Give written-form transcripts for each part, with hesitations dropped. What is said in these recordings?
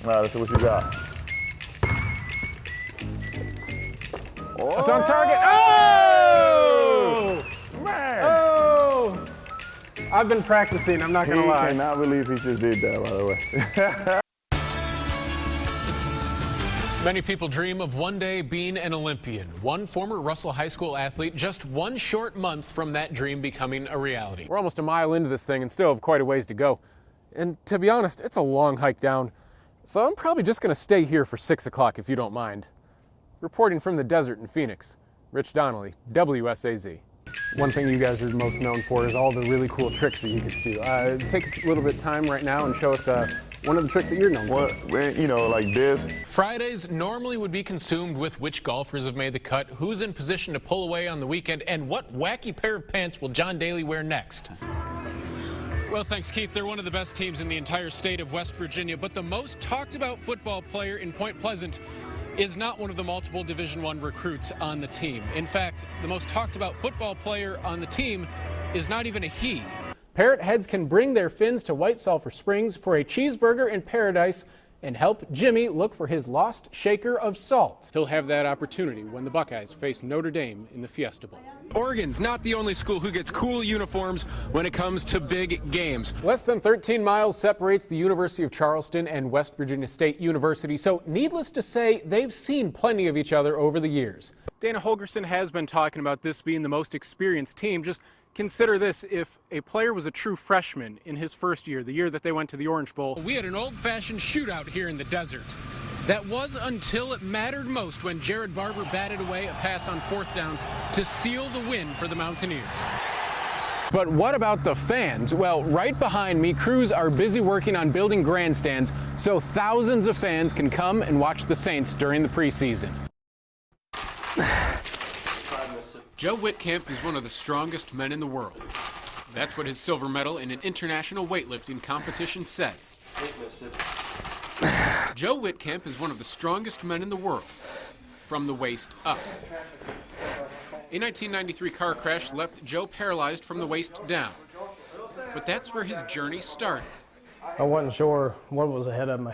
All right, let's see what you got. Oh! It's on target. Oh! Man! Oh! I've been practicing, I'm not going to lie. I cannot believe he just did that, by the way. Many people dream of one day being an Olympian. One former Russell High School athlete just one short month from that dream becoming a reality. We're almost a mile into this thing and still have quite a ways to go. And to be honest, it's a long hike down. So I'm probably just going to stay here for 6 o'clock if you don't mind. Reporting from the desert in Phoenix, Rich Donnelly, WSAZ. One thing you guys are most known for is all the really cool tricks that you get to do. Take a little bit of time right now and show us one of the tricks that you're known for. Well, you know, like this. Fridays normally would be consumed with which golfers have made the cut, who's in position to pull away on the weekend, and what wacky pair of pants will John Daly wear next. Well, thanks, Keith. They're one of the best teams in the entire state of West Virginia, but the most talked about football player in Point Pleasant is not one of the multiple Division I recruits on the team. In fact, the most talked about football player on the team is not even a he. Parrot heads can bring their fins to White Sulphur Springs for a cheeseburger in paradise and help Jimmy look for his lost shaker of salt. He'll have that opportunity when the Buckeyes face Notre Dame in the Fiesta Bowl. Oregon's not the only school who gets cool uniforms when it comes to big games. Less than 13 miles separates the University of Charleston and West Virginia State University, so needless to say, they've seen plenty of each other over the years. Dana Holgerson has been talking about this being the most experienced team. Just consider this: if a player was a true freshman in his first year, the year that they went to the Orange Bowl. We had an old-fashioned shootout here in the desert. That was until it mattered most when Jared Barber batted away a pass on 4th down to seal the win for the Mountaineers. But what about the fans? Well, right behind me, crews are busy working on building grandstands so thousands of fans can come and watch the Saints during the preseason. Joe Whitcamp is one of the strongest men in the world. That's what his silver medal in an international weightlifting competition says. Joe Whitcamp is one of the strongest men in the world, from the waist up. A 1993 car crash left Joe paralyzed from the waist down. But that's where his journey started. I wasn't sure what was ahead of me,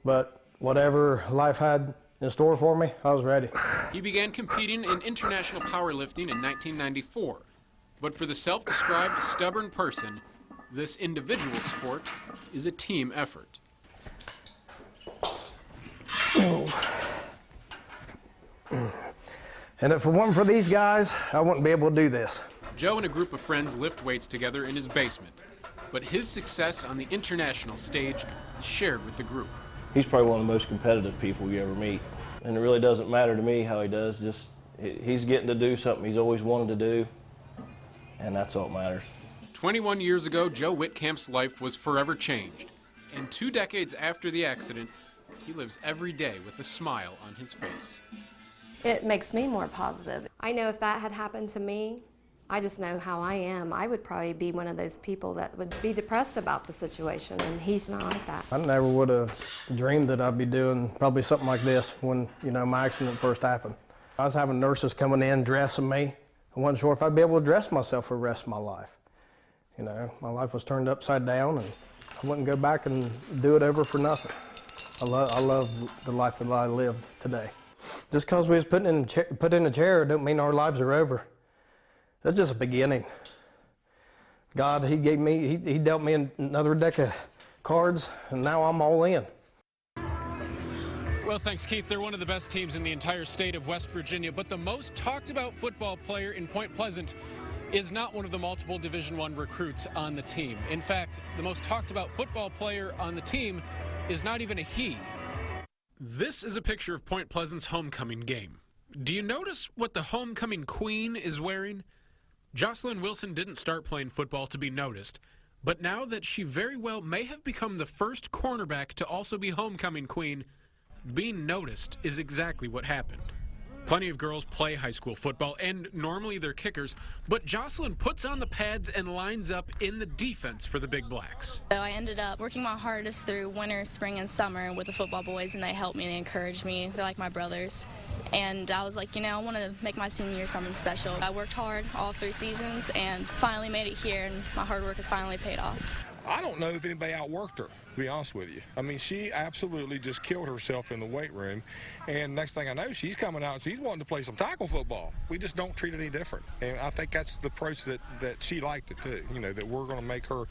but whatever life had in store for me, I was ready. He began competing in international powerlifting in 1994. But for the self-described stubborn person, this individual sport is a team effort. And if it weren't for these guys, I wouldn't be able to do this. Joe and a group of friends lift weights together in his basement. But his success on the international stage is shared with the group. He's probably one of the most competitive people you ever meet. And it really doesn't matter to me how he does, just he's getting to do something he's always wanted to do, and that's all that matters. 21 years ago, Joe Whitcamp's life was forever changed. And 2 decades after the accident, he lives every day with a smile on his face. It makes me more positive. I know if that had happened to me, I just know how I am. I would probably be one of those people that would be depressed about the situation, and he's not like that. I never would have dreamed that I'd be doing probably something like this when, my accident first happened. I was having nurses coming in, dressing me. I wasn't sure if I'd be able to dress myself for the rest of my life. My life was turned upside down, and I wouldn't go back and do it over for nothing. I love the life that I live today. Just because we was put in a chair don't mean our lives are over. That's just a beginning. God, he dealt me another deck of cards, and now I'm all in. Well, thanks, Keith. They're one of the best teams in the entire state of West Virginia, but the most talked about football player in Point Pleasant is not one of the multiple Division I recruits on the team. In fact, the most talked about football player on the team is not even a he. This is a picture of Point Pleasant's homecoming game. Do you notice what the homecoming queen is wearing? Jocelyn Wilson didn't start playing football to be noticed, but now that she very well may have become the first cornerback to also be homecoming queen, being noticed is exactly what happened. Plenty of girls play high school football, and normally they're kickers, but Jocelyn puts on the pads and lines up in the defense for the Big Blacks. So I ended up working my hardest through winter, spring, and summer with the football boys, and they helped me and encouraged me. They're like my brothers. And I was like, I want to make my senior year something special. I worked hard all 3 seasons and finally made it here, and my hard work has finally paid off. I don't know if anybody outworked her. be honest with you. I mean, she absolutely just killed herself in the weight room, and next thing I know, she's coming out and she's wanting to play some tackle football. We just don't treat it any different, and I think that's the approach that she liked it too. You know, that we're going to make her.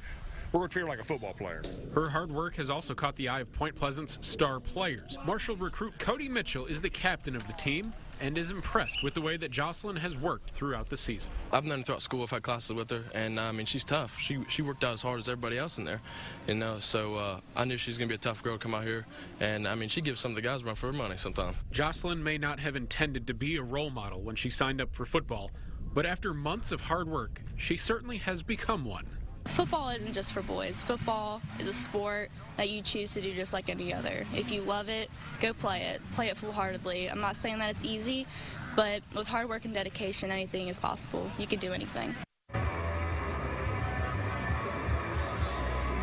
We're going to treat her like a football player. Her hard work has also caught the eye of Point Pleasant's star players. Marshall recruit Cody Mitchell is the captain of the team and is impressed with the way that Jocelyn has worked throughout the season. I've known her throughout school. I've had classes with her, and I mean, she's tough. She worked out as hard as everybody else in there, you know. So I knew she was going to be a tough girl to come out here, and I mean, she gives some of the guys a run for her money sometimes. Jocelyn may not have intended to be a role model when she signed up for football, but after months of hard work, she certainly has become one. Football isn't just for boys. Football is a sport that you choose to do just like any other. If you love it, go play it. Play it full-heartedly. I'm not saying that it's easy, but with hard work and dedication, anything is possible. You can do anything.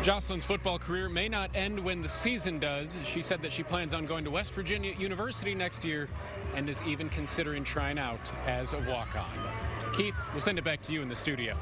Jocelyn's football career may not end when the season does. She said that she plans on going to West Virginia University next year and is even considering trying out as a walk-on. Keith, we'll send it back to you in the studio.